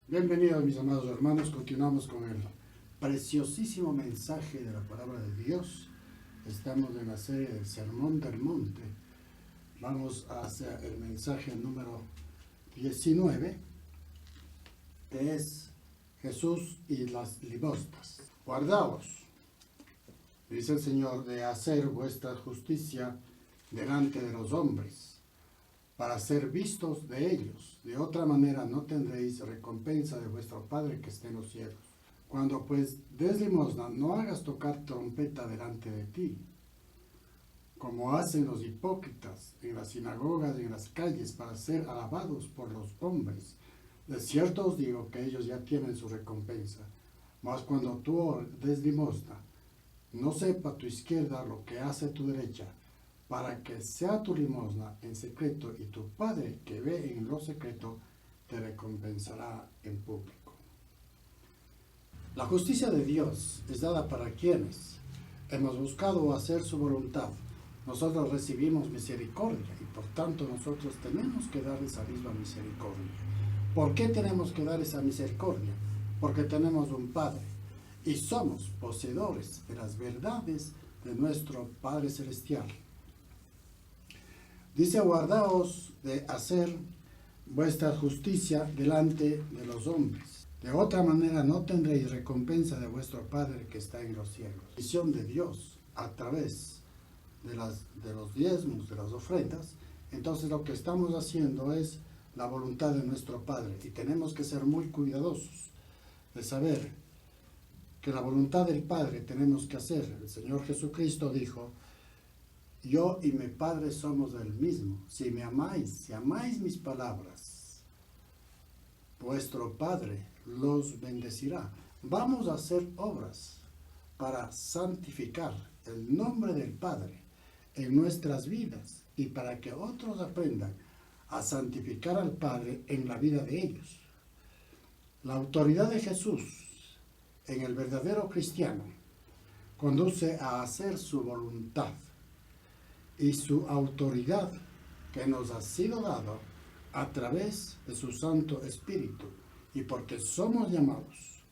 Bienvenidos mis amados hermanos, continuamos con el preciosísimo mensaje de la palabra de Dios. Estamos en la serie del Sermón del Monte. Vamos a hacer el mensaje número 19, que es Jesús y las limosnas. Guardaos, dice el Señor, de hacer vuestra justicia delante de los hombres, para ser vistos de ellos. De otra manera no tendréis recompensa de vuestro Padre que esté en los cielos. Cuando pues des limosna, no hagas tocar trompeta delante de ti, como hacen los hipócritas en las sinagogas y en las calles, para ser alabados por los hombres. De cierto os digo que ellos ya tienen su recompensa. Mas cuando tú des limosna, no sepa tu izquierda lo que hace tu derecha, para que sea tu limosna en secreto, y tu Padre que ve en lo secreto te recompensará en público. La justicia de Dios es dada para quienes hemos buscado hacer su voluntad. Nosotros recibimos misericordia y por tanto nosotros tenemos que dar esa misma misericordia. ¿Por qué tenemos que dar esa misericordia? Porque tenemos un Padre y somos poseedores de las verdades de nuestro Padre Celestial. Dice: guardaos de hacer vuestra justicia delante de los hombres. De otra manera no tendréis recompensa de vuestro Padre que está en los cielos. La visión de Dios a través de los diezmos, de las ofrendas. Entonces lo que estamos haciendo es la voluntad de nuestro Padre. Y tenemos que ser muy cuidadosos de saber que la voluntad del Padre tenemos que hacer. El Señor Jesucristo dijo: yo y mi Padre somos del mismo. Si me amáis, si amáis mis palabras, vuestro Padre los bendecirá. Vamos a hacer obras para santificar el nombre del Padre en nuestras vidas y para que otros aprendan a santificar al Padre en la vida de ellos. La autoridad de Jesús en el verdadero cristiano conduce a hacer su voluntad. Y su autoridad que nos ha sido dado a través de su Santo Espíritu, y porque somos llamados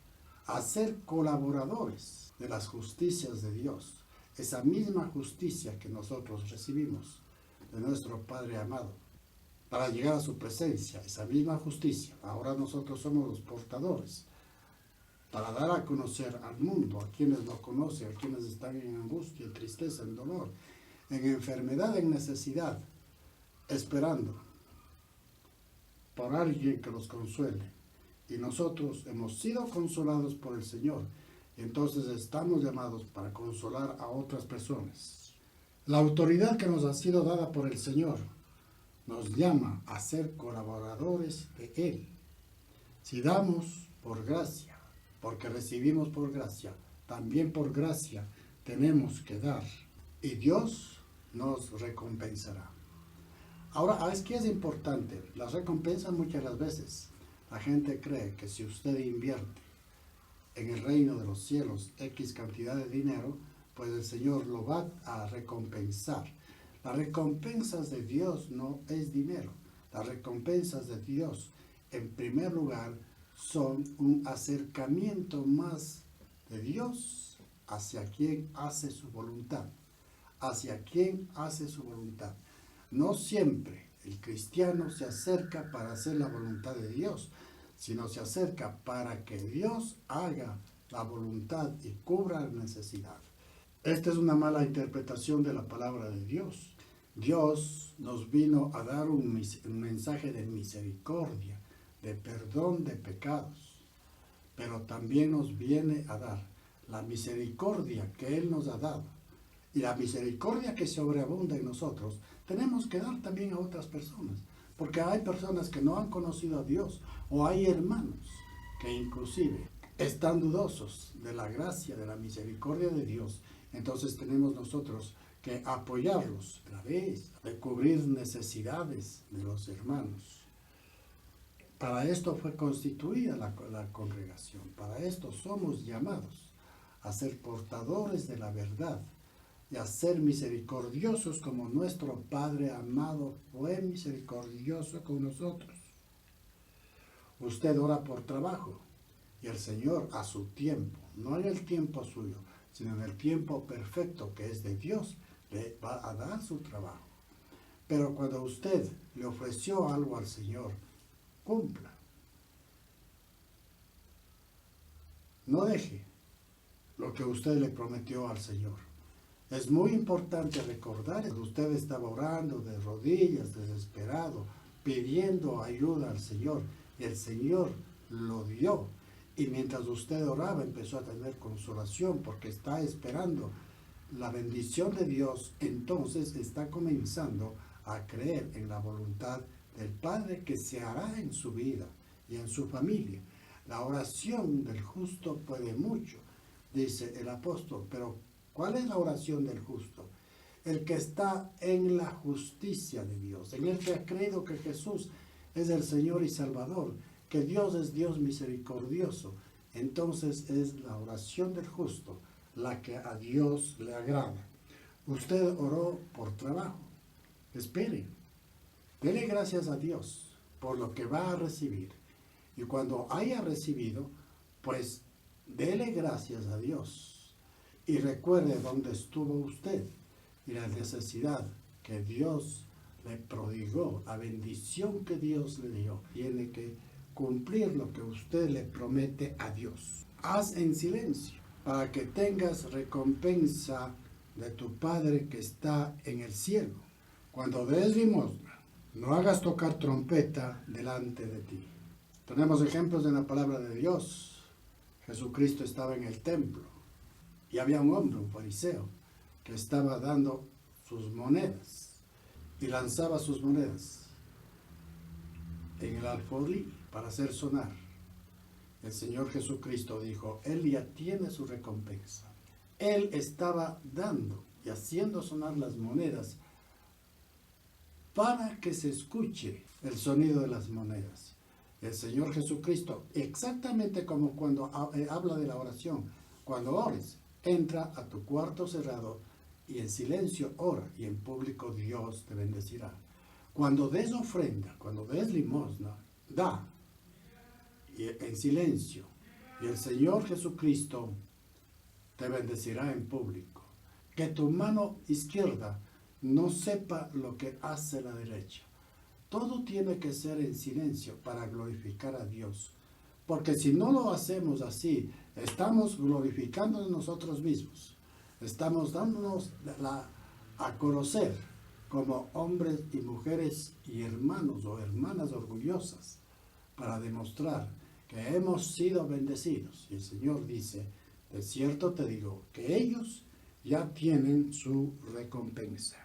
a ser colaboradores de las justicias de Dios, esa misma justicia que nosotros recibimos de nuestro Padre amado, para llegar a su presencia, esa misma justicia. Ahora nosotros somos los portadores, para dar a conocer al mundo, a quienes lo conocen, a quienes están en angustia, en tristeza, en dolor, en enfermedad, en necesidad, esperando por alguien que los consuele. Y nosotros hemos sido consolados por el Señor, y entonces estamos llamados para consolar a otras personas. La autoridad que nos ha sido dada por el Señor nos llama a ser colaboradores de Él. Si damos por gracia, porque recibimos por gracia, también por gracia tenemos que dar. Y Dios nos recompensará. Ahora, es que es importante, las recompensas muchas las veces. La gente cree que si usted invierte en el reino de los cielos X cantidad de dinero, pues el Señor lo va a recompensar. Las recompensas de Dios no es dinero. Las recompensas de Dios, en primer lugar, son un acercamiento más de Dios hacia quien hace su voluntad. Hacia quien hace su voluntad. No siempre el cristiano se acerca para hacer la voluntad de Dios, sino se acerca para que Dios haga la voluntad y cubra la necesidad. Esta es una mala interpretación de la palabra de Dios. Dios nos vino a dar un mensaje de misericordia, de perdón de pecados, pero también nos viene a dar la misericordia que Él nos ha dado. Y la misericordia que sobreabunda en nosotros, tenemos que dar también a otras personas. Porque hay personas que no han conocido a Dios, o hay hermanos que inclusive están dudosos de la gracia, de la misericordia de Dios. Entonces tenemos nosotros que apoyarlos a través de cubrir necesidades de los hermanos. Para esto fue constituida la congregación. Para esto somos llamados a ser portadores de la verdad y a ser misericordiosos como nuestro Padre amado fue misericordioso con nosotros. Usted ora por trabajo y el Señor a su tiempo, no en el tiempo suyo, sino en el tiempo perfecto que es de Dios, le va a dar su trabajo. Pero cuando usted le ofreció algo al Señor, cumpla. No deje lo que usted le prometió al Señor. Es muy importante recordar que usted estaba orando de rodillas, desesperado, pidiendo ayuda al Señor. Y el Señor lo dio. Y mientras usted oraba, empezó a tener consolación porque está esperando la bendición de Dios. Entonces está comenzando a creer en la voluntad del Padre que se hará en su vida y en su familia. La oración del justo puede mucho, dice el apóstol, pero ¿cuál es la oración del justo? El que está en la justicia de Dios, en el que ha creído que Jesús es el Señor y Salvador, que Dios es Dios misericordioso. Entonces es la oración del justo la que a Dios le agrada. Usted oró por trabajo. Espere. Dele gracias a Dios por lo que va a recibir. Y cuando haya recibido, pues dele gracias a Dios. Y recuerde dónde estuvo usted y la necesidad que Dios le prodigó, la bendición que Dios le dio. Tiene que cumplir lo que usted le promete a Dios. Haz en silencio para que tengas recompensa de tu Padre que está en el cielo. Cuando des limosna, no hagas tocar trompeta delante de ti. Tenemos ejemplos en la palabra de Dios. Jesucristo estaba en el templo y había un hombre, un fariseo, que estaba dando sus monedas y lanzaba sus monedas en el alfolí para hacer sonar. El Señor Jesucristo dijo, Él ya tiene su recompensa. Él estaba dando y haciendo sonar las monedas para que se escuche el sonido de las monedas. El Señor Jesucristo, exactamente como cuando habla de la oración, cuando ores, entra a tu cuarto cerrado y en silencio ora y en público Dios te bendecirá. Cuando des ofrenda, cuando des limosna, da y en silencio y el Señor Jesucristo te bendecirá en público. Que tu mano izquierda no sepa lo que hace la derecha. Todo tiene que ser en silencio para glorificar a Dios. Porque si no lo hacemos así, estamos glorificando a nosotros mismos. Estamos dándonos a conocer como hombres y mujeres y hermanos o hermanas orgullosas para demostrar que hemos sido bendecidos. Y el Señor dice, de cierto te digo, que ellos ya tienen su recompensa.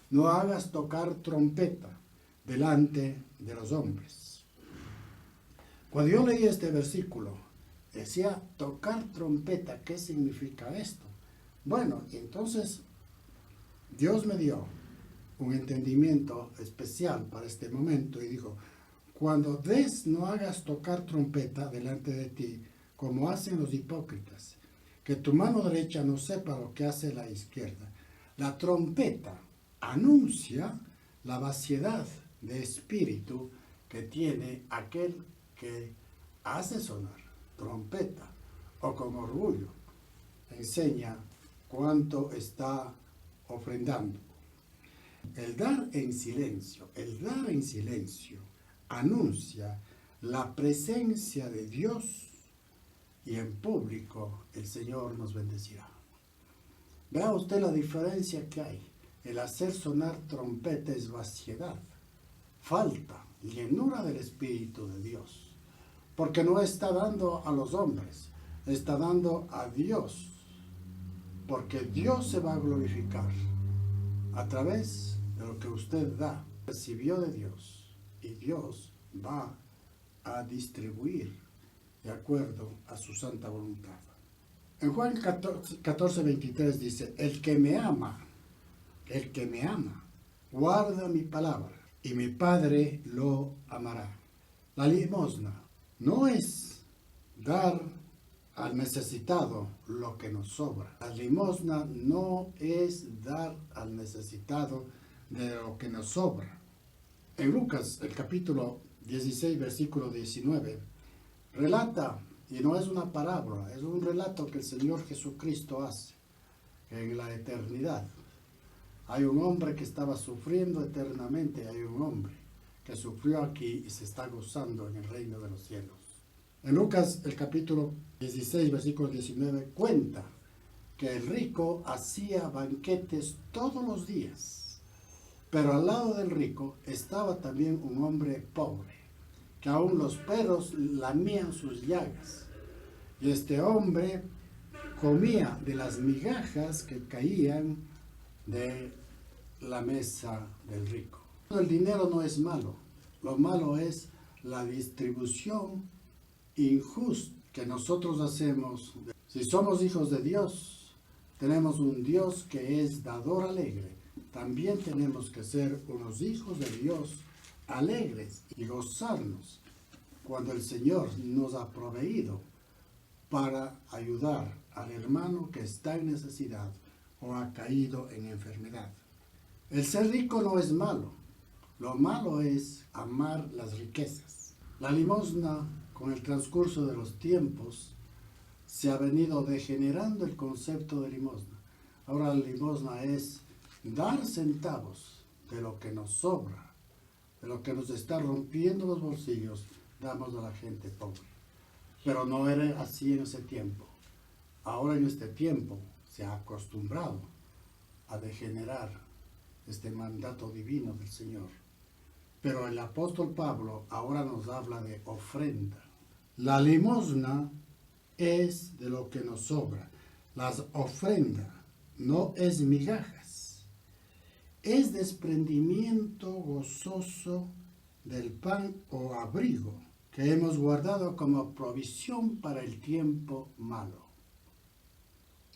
No hagas tocar trompeta delante de los hombres. Cuando yo leí este versículo, decía, tocar trompeta, ¿qué significa esto? Bueno, entonces Dios me dio un entendimiento especial para este momento y dijo, cuando des, no hagas tocar trompeta delante de ti, como hacen los hipócritas, que tu mano derecha no sepa lo que hace la izquierda. La trompeta anuncia la vaciedad de espíritu que tiene aquel que hace sonar trompeta o con orgullo enseña cuánto está ofrendando. El dar en silencio anuncia la presencia de Dios y en público el Señor nos bendecirá. Vea usted la diferencia que hay. El hacer sonar trompeta es vaciedad, falta, llenura del Espíritu de Dios, porque no está dando a los hombres, está dando a Dios, porque Dios se va a glorificar a través de lo que usted da, recibió de Dios, y Dios va a distribuir de acuerdo a su santa voluntad. En Juan 14:23 dice, el que me ama, guarda mi palabra, y mi Padre lo amará. La limosna no es dar al necesitado lo que nos sobra. La limosna no es dar al necesitado de lo que nos sobra. En Lucas, el capítulo 16, versículo 19, relata, y no es una parábola, es un relato que el Señor Jesucristo hace en la eternidad. Hay un hombre que estaba sufriendo eternamente, hay un hombre que sufrió aquí y se está gozando en el reino de los cielos. En Lucas, el capítulo 16, versículo 19, cuenta que el rico hacía banquetes todos los días, pero al lado del rico estaba también un hombre pobre, que aún los perros lamían sus llagas. Y este hombre comía de las migajas que caían de la mesa del rico. El dinero no es malo, lo malo es la distribución injusta que nosotros hacemos. Si somos hijos de Dios, tenemos un Dios que es dador alegre. También tenemos que ser unos hijos de Dios alegres y gozarnos cuando el Señor nos ha proveído para ayudar al hermano que está en necesidad o ha caído en enfermedad. El ser rico no es malo, lo malo es amar las riquezas. La limosna, con el transcurso de los tiempos, se ha venido degenerando el concepto de limosna. Ahora la limosna es dar centavos de lo que nos sobra, de lo que nos está rompiendo los bolsillos, damos a la gente pobre. Pero no era así en ese tiempo. Ahora en este tiempo se ha acostumbrado a degenerar este mandato divino del Señor. Pero el apóstol Pablo ahora nos habla de ofrenda. La limosna es de lo que nos sobra. La ofrenda no es migajas. Es desprendimiento gozoso del pan o abrigo que hemos guardado como provisión para el tiempo malo.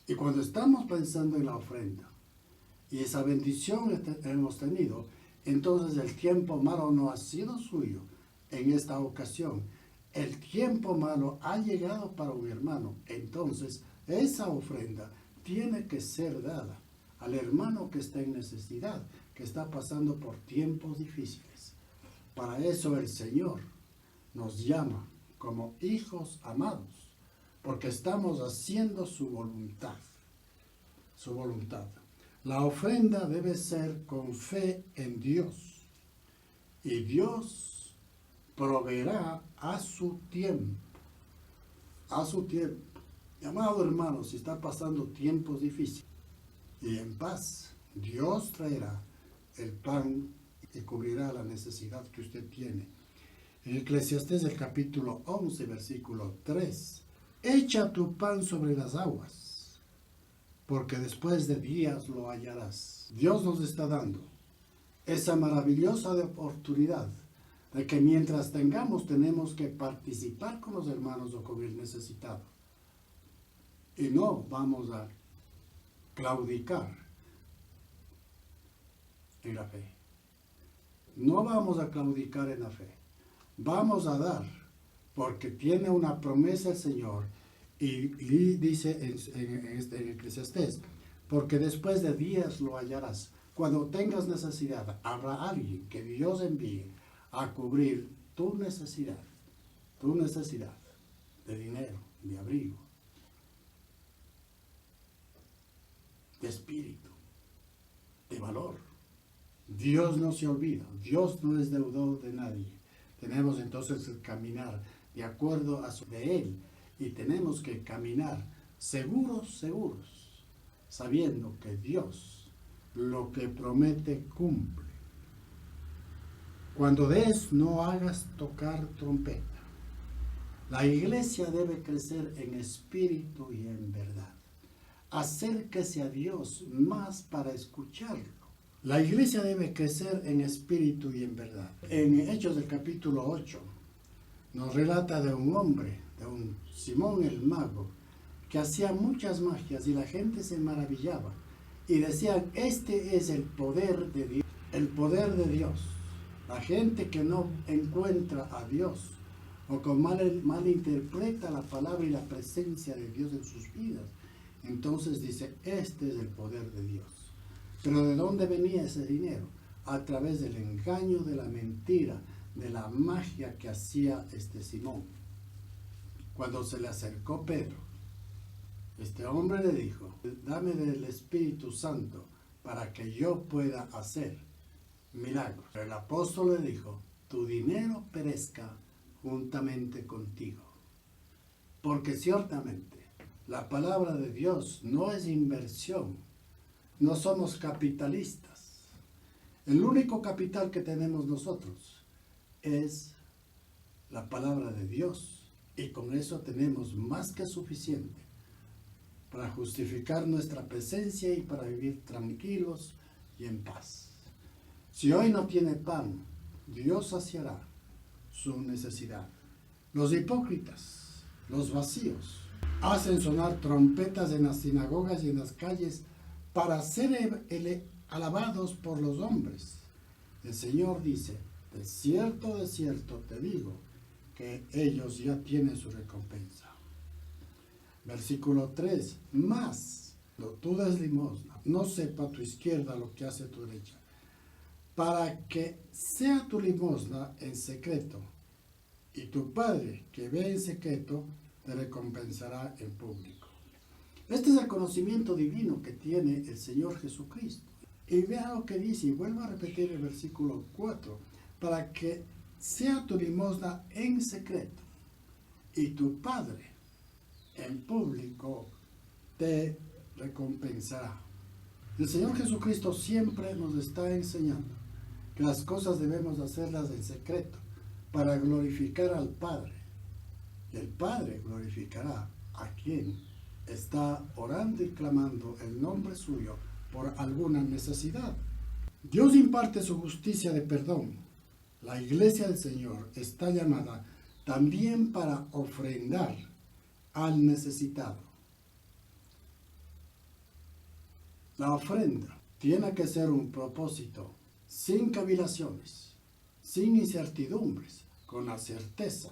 Y cuando estamos pensando en la ofrenda y esa bendición hemos tenido, entonces el tiempo malo no ha sido suyo en esta ocasión. El tiempo malo ha llegado para un hermano. Entonces esa ofrenda tiene que ser dada al hermano que está en necesidad, que está pasando por tiempos difíciles. Para eso el Señor nos llama como hijos amados, porque estamos haciendo su voluntad. Su voluntad. La ofrenda debe ser con fe en Dios, y Dios proveerá a su tiempo. A su tiempo. Amado hermano, si está pasando tiempos difíciles y en paz, Dios traerá el pan y cubrirá la necesidad que usted tiene. En Eclesiastés, el capítulo 11, versículo 3, echa tu pan sobre las aguas, porque después de días lo hallarás. Dios nos está dando esa maravillosa oportunidad de que mientras tenemos que participar con los hermanos o con el necesitado. Y no vamos a claudicar en la fe. No vamos a claudicar en la fe. Vamos a dar, porque tiene una promesa el Señor, y dice en Eclesiastés, porque después de días lo hallarás. Cuando tengas necesidad, habrá alguien que Dios envíe a cubrir tu necesidad de dinero, de abrigo, de espíritu, de valor. Dios no se olvida, Dios no es deudor de nadie. Tenemos entonces que caminar de acuerdo a su de Él, y tenemos que caminar seguros, sabiendo que Dios lo que promete cumple. Cuando des, no hagas tocar trompeta. La iglesia debe crecer en espíritu y en verdad. Acérquese a Dios más para escucharlo. La iglesia debe crecer en espíritu y en verdad. En Hechos del capítulo 8 nos relata de un hombre, de un Simón el mago, que hacía muchas magias y la gente se maravillaba y decían, este es el poder de Dios. El poder de Dios. La gente que no encuentra a Dios o que malinterpreta la palabra y la presencia de Dios en sus vidas, entonces dice, este es el poder de Dios. Pero ¿de dónde venía ese dinero? A través del engaño, de la mentira, de la magia que hacía este Simón. Cuando se le acercó Pedro, este hombre le dijo: dame del Espíritu Santo para que yo pueda hacer milagros. Pero el apóstol le dijo: tu dinero perezca juntamente contigo. Porque ciertamente la palabra de Dios no es inversión, no somos capitalistas. El único capital que tenemos nosotros es la palabra de Dios, y con eso tenemos más que suficiente para justificar nuestra presencia y para vivir tranquilos y en paz. Si hoy no tiene pan, Dios saciará su necesidad. Los hipócritas, los vacíos, hacen sonar trompetas en las sinagogas y en las calles para ser alabados por los hombres. El Señor dice: de cierto te digo, que ellos ya tienen su recompensa. Versículo 3. Mas, cuando tú des limosna, no sepa tu izquierda lo que hace tu derecha, para que sea tu limosna en secreto, y tu Padre que ve en secreto te recompensará en público. Este es el conocimiento divino que tiene el Señor Jesucristo. Y vea lo que dice, y vuelvo a repetir el versículo 4, para que sea tu limosna en secreto, y tu Padre en público te recompensará. El Señor Jesucristo siempre nos está enseñando que las cosas debemos hacerlas en secreto para glorificar al Padre. Y el Padre glorificará a quien está orando y clamando el nombre suyo por alguna necesidad. Dios imparte su justicia de perdón. La iglesia del Señor está llamada también para ofrendar al necesitado. La ofrenda tiene que ser un propósito sin cavilaciones, sin incertidumbres, con la certeza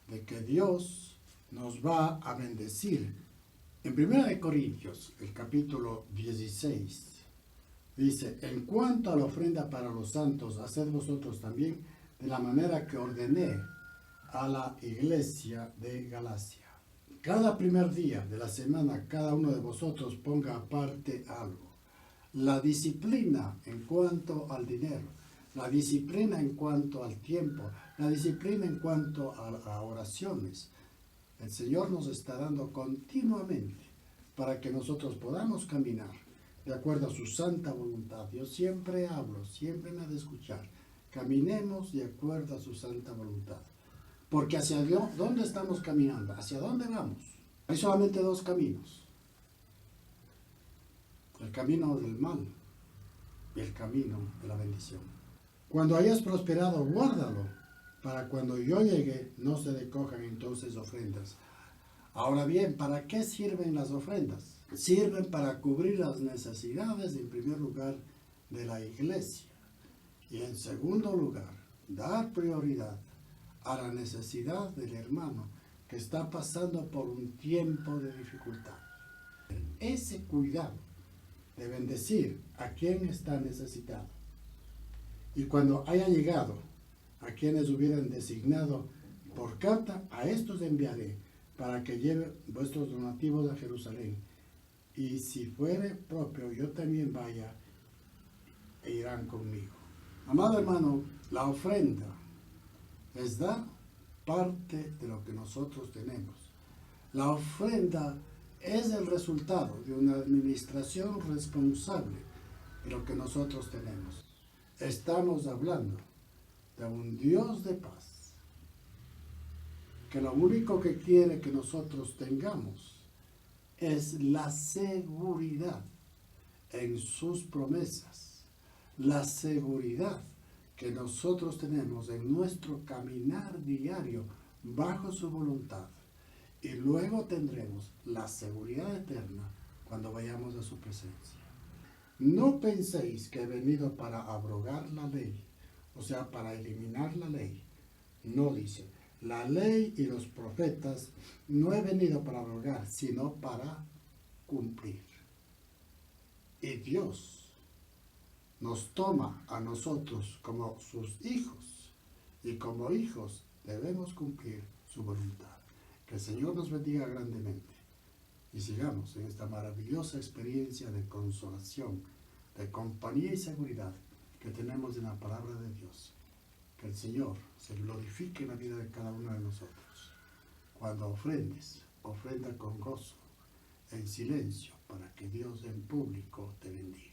de que Dios nos va a bendecir. En 1 Corintios, el capítulo 16, dice: en cuanto a la ofrenda para los santos, haced vosotros también de la manera que ordené a la iglesia de Galacia. Cada primer día de la semana, cada uno de vosotros ponga aparte algo. La disciplina en cuanto al dinero, la disciplina en cuanto al tiempo, la disciplina en cuanto a oraciones, el Señor nos está dando continuamente para que nosotros podamos caminar de acuerdo a su santa voluntad. Yo siempre hablo, siempre me ha de escuchar. Caminemos de acuerdo a su santa voluntad. Porque hacia Dios, ¿dónde estamos caminando? ¿Hacia dónde vamos? Hay solamente dos caminos: el camino del mal y el camino de la bendición. Cuando hayas prosperado, guárdalo, para cuando yo llegue no se recojan entonces ofrendas. Ahora bien, ¿para qué sirven las ofrendas? Sirven para cubrir las necesidades, en primer lugar, de la iglesia, y en segundo lugar, dar prioridad a la necesidad del hermano que está pasando por un tiempo de dificultad. Ese cuidado de bendecir a quien está necesitado. Y cuando haya llegado a quienes hubieran designado por carta, a estos enviaré para que lleven vuestros donativos a Jerusalén. Y si fuere propio, yo también vaya e irán conmigo. Amado hermano, la ofrenda es dar parte de lo que nosotros tenemos. La ofrenda es el resultado de una administración responsable de lo que nosotros tenemos. Estamos hablando de un Dios de paz, que lo único que quiere que nosotros tengamos es la seguridad en sus promesas, la seguridad que nosotros tenemos en nuestro caminar diario bajo su voluntad. Y luego tendremos la seguridad eterna cuando vayamos a su presencia. No penséis que he venido para abrogar la ley, o sea, para eliminar la ley. No, dice, la ley y los profetas no he venido para abrogar, sino para cumplir. Y Dios nos toma a nosotros como sus hijos y como hijos debemos cumplir su voluntad. Que el Señor nos bendiga grandemente y sigamos en esta maravillosa experiencia de consolación, de compañía y seguridad que tenemos en la palabra de Dios. Que el Señor se glorifique en la vida de cada uno de nosotros. Cuando ofrendes, ofrenda con gozo, en silencio, para que Dios en público te bendiga.